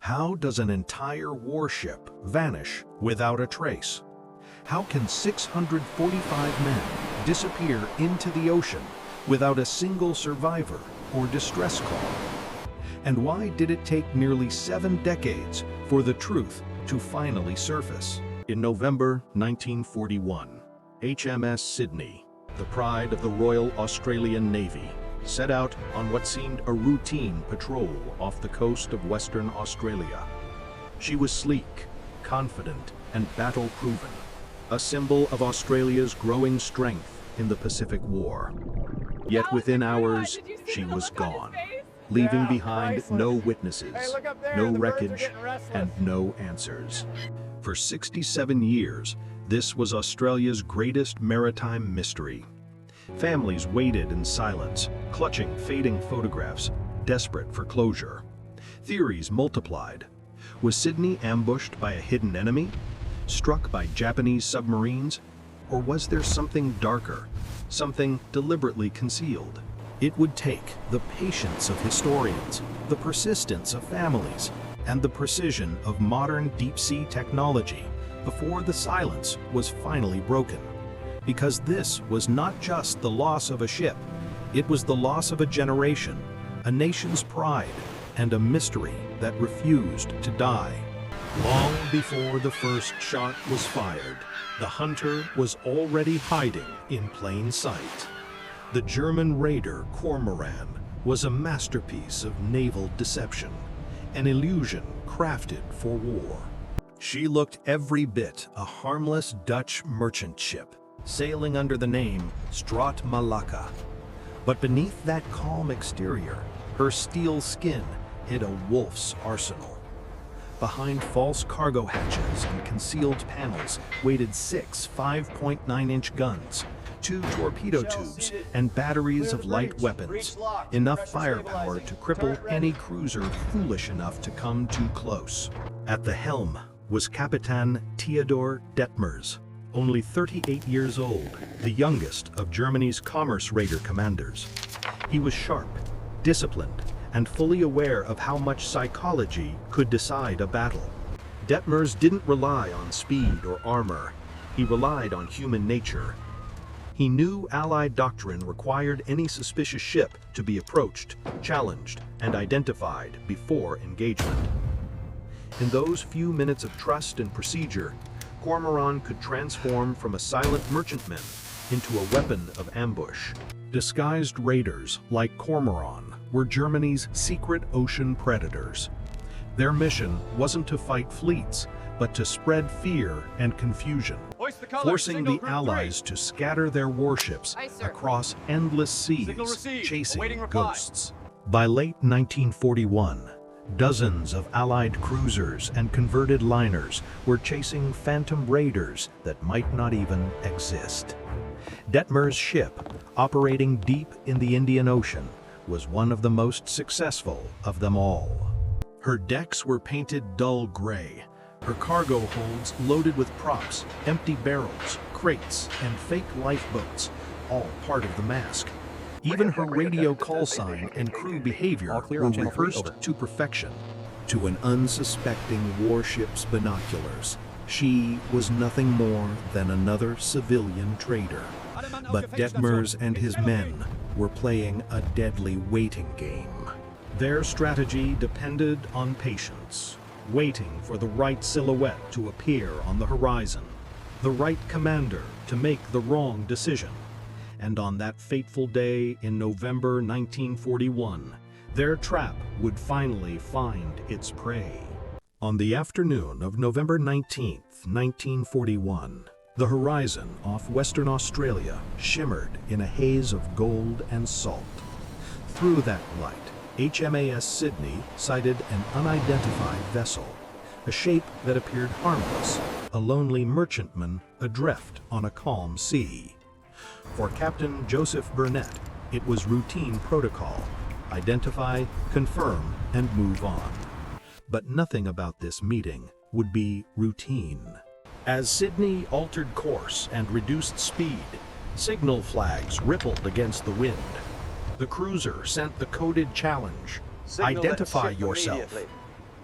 How does an entire warship vanish without a trace? How can 645 men disappear into the ocean without a single survivor or distress call? And why did it take nearly 7 decades for the truth to finally surface? In November 1941, HMS Sydney, the pride of the Royal Australian Navy, set out on what seemed a routine patrol off the coast of Western Australia. She was sleek, confident, and battle-proven, a symbol of Australia's growing strength in the Pacific War. Yet within hours, she was gone, leaving behind no witnesses, no wreckage, and no answers. For 67 years, this was Australia's greatest maritime mystery. Families waited in silence, clutching fading photographs, desperate for closure. Theories multiplied. Was Sydney ambushed by a hidden enemy? Struck by Japanese submarines? Or was there something darker, something deliberately concealed? It would take the patience of historians, the persistence of families, and the precision of modern deep-sea technology before the silence was finally broken. Because this was not just the loss of a ship, it was the loss of a generation, a nation's pride, and a mystery that refused to die. Long before the first shot was fired, the Hunter was already hiding in plain sight. The German raider Kormoran was a masterpiece of naval deception, an illusion crafted for war. She looked every bit a harmless Dutch merchant ship, sailing under the name Strot Malacca. But beneath that calm exterior, her steel skin hid a wolf's arsenal. Behind false cargo hatches and concealed panels waited 6 5.9-inch guns, 2 torpedo tubes, and batteries of light weapons, enough firepower to cripple any cruiser foolish enough to come too close. At the helm was Captain Theodor Detmers, only 38 years old, the youngest of Germany's commerce raider commanders. He was sharp, disciplined, and fully aware of how much psychology could decide a battle. Detmers didn't rely on speed or armor. He relied on human nature. He knew Allied doctrine required any suspicious ship to be approached, challenged, and identified before engagement. In those few minutes of trust and procedure, Kormoran could transform from a silent merchantman into a weapon of ambush. Disguised raiders like Kormoran were Germany's secret ocean predators. Their mission wasn't to fight fleets, but to spread fear and confusion, forcing the Allies to scatter their warships across endless seas, chasing ghosts. By late 1941, dozens of Allied cruisers and converted liners were chasing phantom raiders that might not even exist. Detmer's ship, operating deep in the Indian Ocean, was one of the most successful of them all. Her decks were painted dull gray, her cargo holds loaded with props, empty barrels, crates, and fake lifeboats, all part of the mask. Even her radio call sign and crew behavior were rehearsed to perfection. To an unsuspecting warship's binoculars, she was nothing more than another civilian trader. But Detmers and his men were playing a deadly waiting game. Their strategy depended on patience, waiting for the right silhouette to appear on the horizon, the right commander to make the wrong decision. And on that fateful day in November 1941, their trap would finally find its prey. On the afternoon of November 19, 1941, the horizon off Western Australia shimmered in a haze of gold and salt. Through that light, HMAS Sydney sighted an unidentified vessel, a shape that appeared harmless, a lonely merchantman adrift on a calm sea. For Captain Joseph Burnett, it was routine protocol: identify, confirm, and move on. But nothing about this meeting would be routine. As Sydney altered course and reduced speed, signal flags rippled against the wind. The cruiser sent the coded challenge: identify yourself.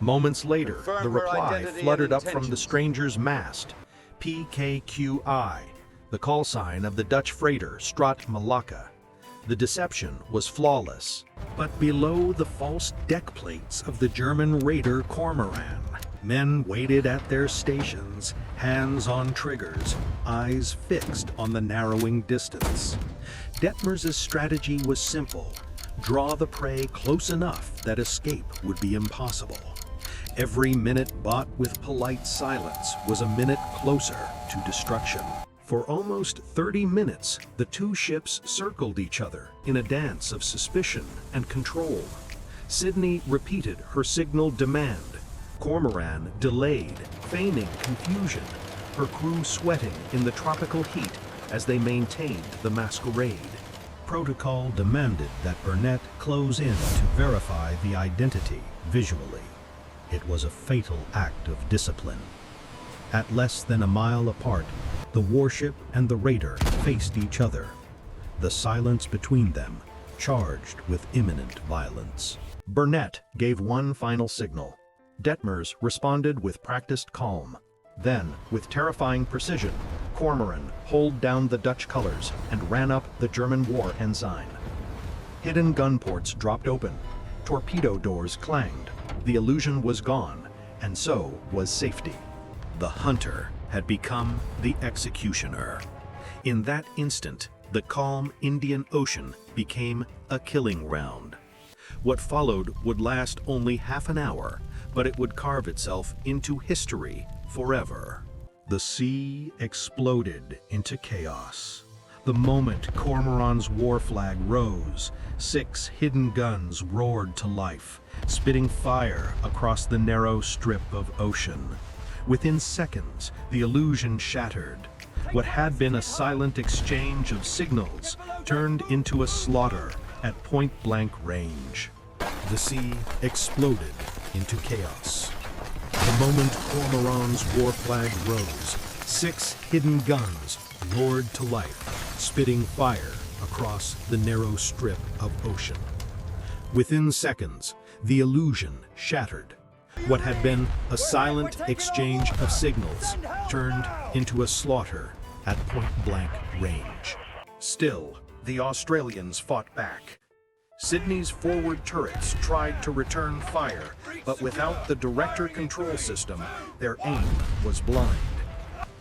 Moments later, Confirm the her reply identity fluttered and up from the intentions. stranger's mast. PKQI, the call sign of the Dutch freighter Strat Malacca. The deception was flawless. But below the false deck plates of the German raider Kormoran, men waited at their stations, hands on triggers, eyes fixed on the narrowing distance. Detmers' strategy was simple: draw the prey close enough that escape would be impossible. Every minute bought with polite silence was a minute closer to destruction. For almost 30 minutes, the two ships circled each other in a dance of suspicion and control. Sydney repeated her signal demand. Kormoran delayed, feigning confusion, her crew sweating in the tropical heat as they maintained the masquerade. Protocol demanded that Burnett close in to verify the identity visually. It was a fatal act of discipline. At less than a mile apart, the warship and the raider faced each other, the silence between them charged with imminent violence. Burnett gave one final signal. Detmers responded with practiced calm. Then, with terrifying precision, Kormoran hauled down the Dutch colors and ran up the German war ensign. Hidden gun ports dropped open, torpedo doors clanged. The illusion was gone, and so was safety. The hunter had become the executioner. In that instant, the calm Indian Ocean became a killing ground. What followed would last only half an hour, but it would carve itself into history forever. The sea exploded into chaos. The moment Cormoran's war flag rose, 6 hidden guns roared to life, spitting fire across the narrow strip of ocean. Within seconds, the illusion shattered. What had been a silent exchange of signals turned into a slaughter at point-blank range. The sea exploded into chaos. The moment Cormoran's war flag rose, 6 hidden guns roared to life, spitting fire across the narrow strip of ocean. Within seconds, the illusion shattered. What had been a silent exchange of signals turned into a slaughter at point-blank range. Still, the Australians fought back. Sydney's forward turrets tried to return fire, but without the director control system, their aim was blind.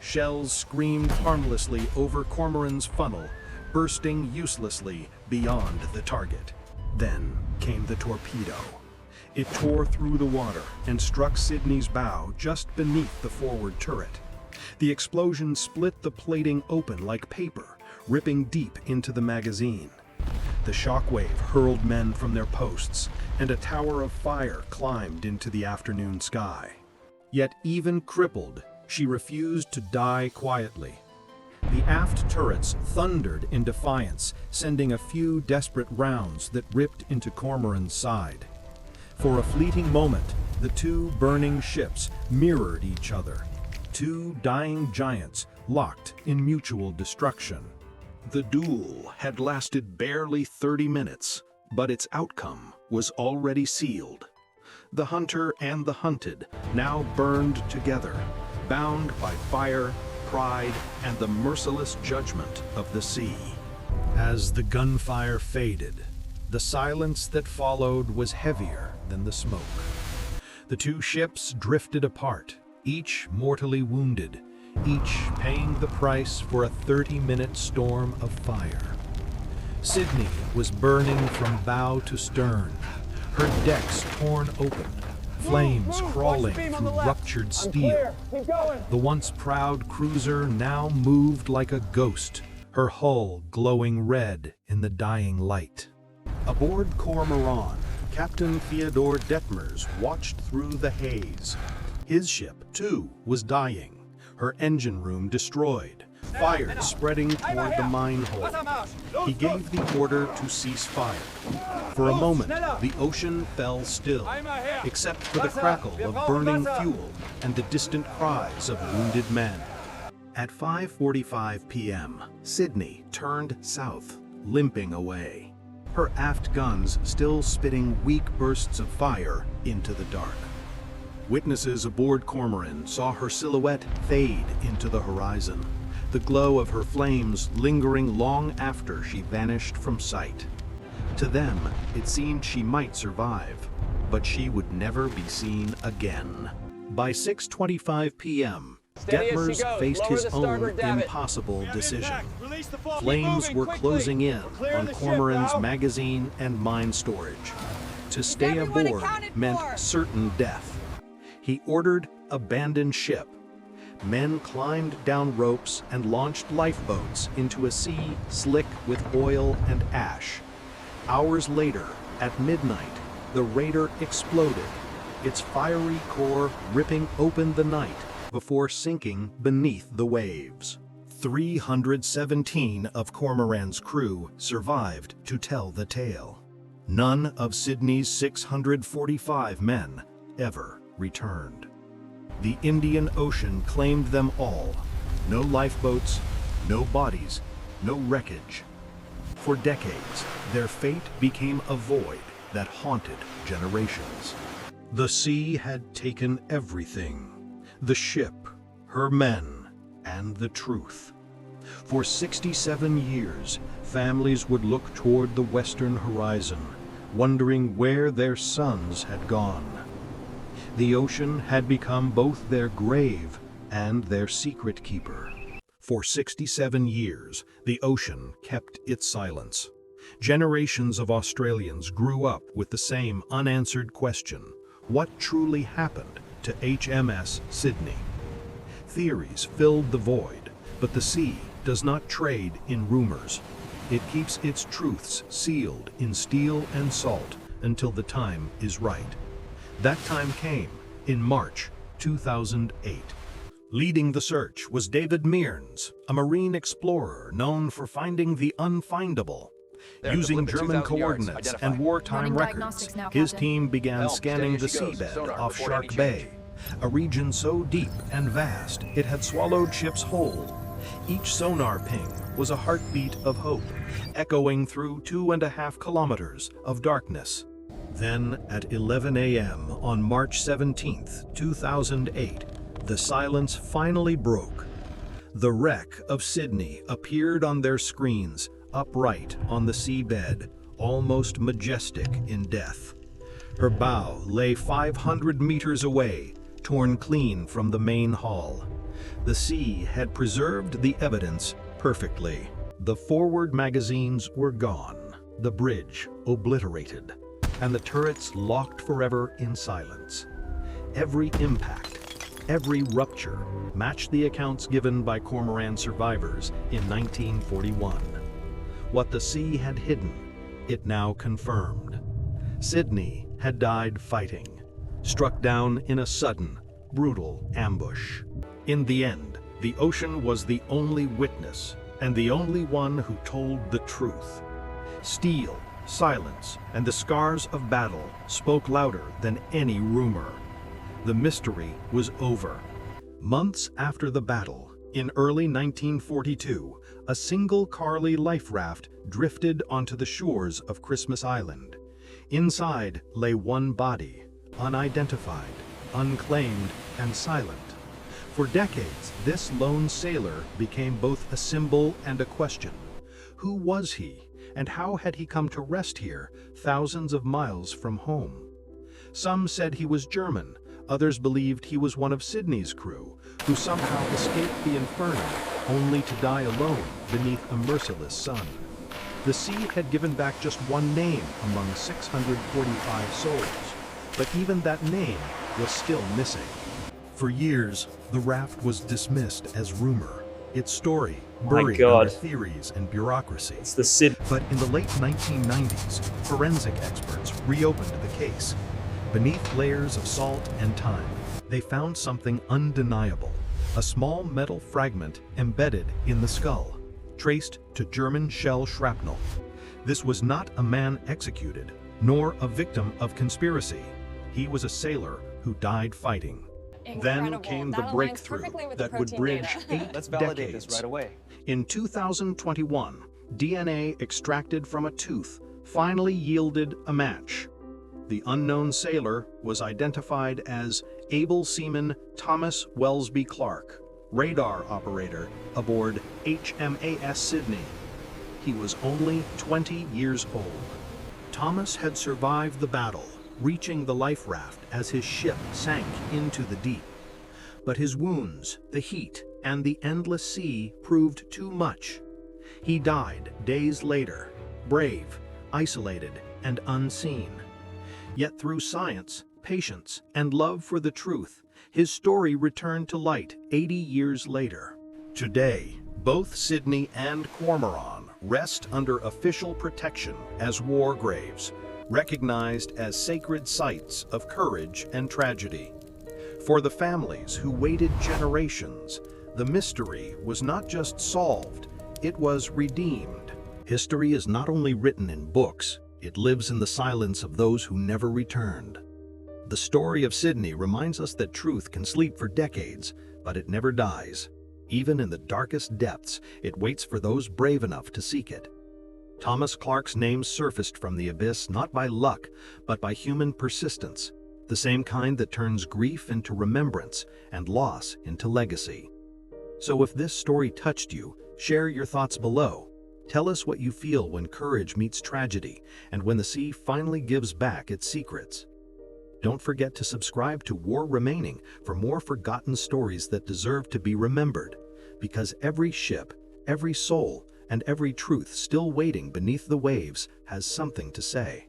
Shells screamed harmlessly over Cormoran's funnel, bursting uselessly beyond the target. Then came the torpedo. It tore through the water and struck Sydney's bow just beneath the forward turret. The explosion split the plating open like paper, ripping deep into the magazine. The shockwave hurled men from their posts, and a tower of fire climbed into the afternoon sky. Yet even crippled, she refused to die quietly. The aft turrets thundered in defiance, sending a few desperate rounds that ripped into Cormoran's side. For a fleeting moment, the two burning ships mirrored each other, 2 dying giants locked in mutual destruction. The duel had lasted barely 30 minutes, but its outcome was already sealed. The hunter and the hunted now burned together, bound by fire, pride, and the merciless judgment of the sea. As the gunfire faded, the silence that followed was heavier than the smoke. The two ships drifted apart, each mortally wounded, each paying the price for a 30-minute storm of fire. Sydney was burning from bow to stern, her decks torn open, flames crawling through ruptured steel. The once proud cruiser now moved like a ghost, her hull glowing red in the dying light. Aboard Kormoran, Captain Theodore Detmers watched through the haze. His ship, too, was dying, her engine room destroyed, fire spreading toward the mine hold. He gave the order to cease fire. For a moment, the ocean fell still, except for the crackle of burning fuel and the distant cries of wounded men. At 5:45 p.m., Sydney turned south, limping away, her aft guns still spitting weak bursts of fire into the dark. Witnesses aboard Kormoran saw her silhouette fade into the horizon, the glow of her flames lingering long after she vanished from sight. To them, it seemed she might survive, but she would never be seen again. By 6:25 p.m., Detmers faced his own impossible decision. Flames were closing in on Kormoran's magazine and mine storage. To stay aboard meant certain death. He ordered abandon ship. Men climbed down ropes and launched lifeboats into a sea slick with oil and ash. Hours later, at midnight, the raider exploded, its fiery core ripping open the night before sinking beneath the waves. 317 of Kormoran's crew survived to tell the tale. None of Sydney's 645 men ever returned. The Indian Ocean claimed them all. No lifeboats, no bodies, no wreckage. For decades, their fate became a void that haunted generations. The sea had taken everything: the ship, her men, and the truth. For 67 years, families would look toward the western horizon, wondering where their sons had gone. The ocean had become both their grave and their secret keeper. For 67 years, the ocean kept its silence. Generations of Australians grew up with the same unanswered question: what truly happened to HMS Sydney? Theories filled the void, but the sea does not trade in rumors. It keeps its truths sealed in steel and salt until the time is right. That time came in March 2008. Leading the search was David Mearns, a marine explorer known for finding the unfindable. Using German coordinates and wartime records, his team began scanning the seabed off Shark Bay, a region so deep and vast it had swallowed ships whole. Each sonar ping was a heartbeat of hope, echoing through 2.5 kilometers of darkness. Then, at 11 a.m. on March 17, 2008, the silence finally broke. The wreck of Sydney appeared on their screens, upright on the seabed, almost majestic in death. Her bow lay 500 meters away, torn clean from the main hull. The sea had preserved the evidence perfectly. The forward magazines were gone, the bridge obliterated, and the turrets locked forever in silence. Every impact, every rupture matched the accounts given by Kormoran survivors in 1941. What the sea had hidden, it now confirmed. Sydney had died fighting, struck down in a sudden, brutal ambush. In the end, the ocean was the only witness, and the only one who told the truth. Steel, silence, and the scars of battle spoke louder than any rumor. The mystery was over. Months after the battle, in early 1942, a single Carly life raft drifted onto the shores of Christmas Island. Inside lay one body, unidentified, unclaimed, and silent. For decades, this lone sailor became both a symbol and a question. Who was he, and how had he come to rest here, thousands of miles from home? Some said he was German, others believed he was one of Sydney's crew, who somehow escaped the inferno, only to die alone beneath a merciless sun. The sea had given back just one name among 645 souls, but even that name was still missing. For years, the raft was dismissed as rumor, its story buried under theories and bureaucracy. It's the Sydney. But in the late 1990s, forensic experts reopened the case. Beneath layers of salt and time, they found something undeniable: a small metal fragment embedded in the skull, traced to German shell shrapnel. This was not a man executed, nor a victim of conspiracy. He was a sailor who died fighting. Then came the breakthrough that would bridge 8 Let's validate decades. this right away. In 2021, DNA extracted from a tooth finally yielded a match. The unknown sailor was identified as able seaman Thomas Welsby Clark, radar operator aboard HMAS Sydney. He was only 20 years old. Thomas had survived the battle, reaching the life raft as his ship sank into the deep. But his wounds, the heat, and the endless sea proved too much. He died days later, brave, isolated, and unseen. Yet through science, patience, and love for the truth, his story returned to light 80 years later. Today, both Sydney and Kormoran rest under official protection as war graves, recognized as sacred sites of courage and tragedy. For the families who waited generations, the mystery was not just solved, it was redeemed. History is not only written in books, it lives in the silence of those who never returned. The story of Sydney reminds us that truth can sleep for decades, but it never dies. Even in the darkest depths, it waits for those brave enough to seek it. Thomas Clark's name surfaced from the abyss not by luck, but by human persistence, the same kind that turns grief into remembrance and loss into legacy. So if this story touched you, share your thoughts below. Tell us what you feel when courage meets tragedy and when the sea finally gives back its secrets. Don't forget to subscribe to War Remaining for more forgotten stories that deserve to be remembered, because every ship, every soul, and every truth still waiting beneath the waves has something to say.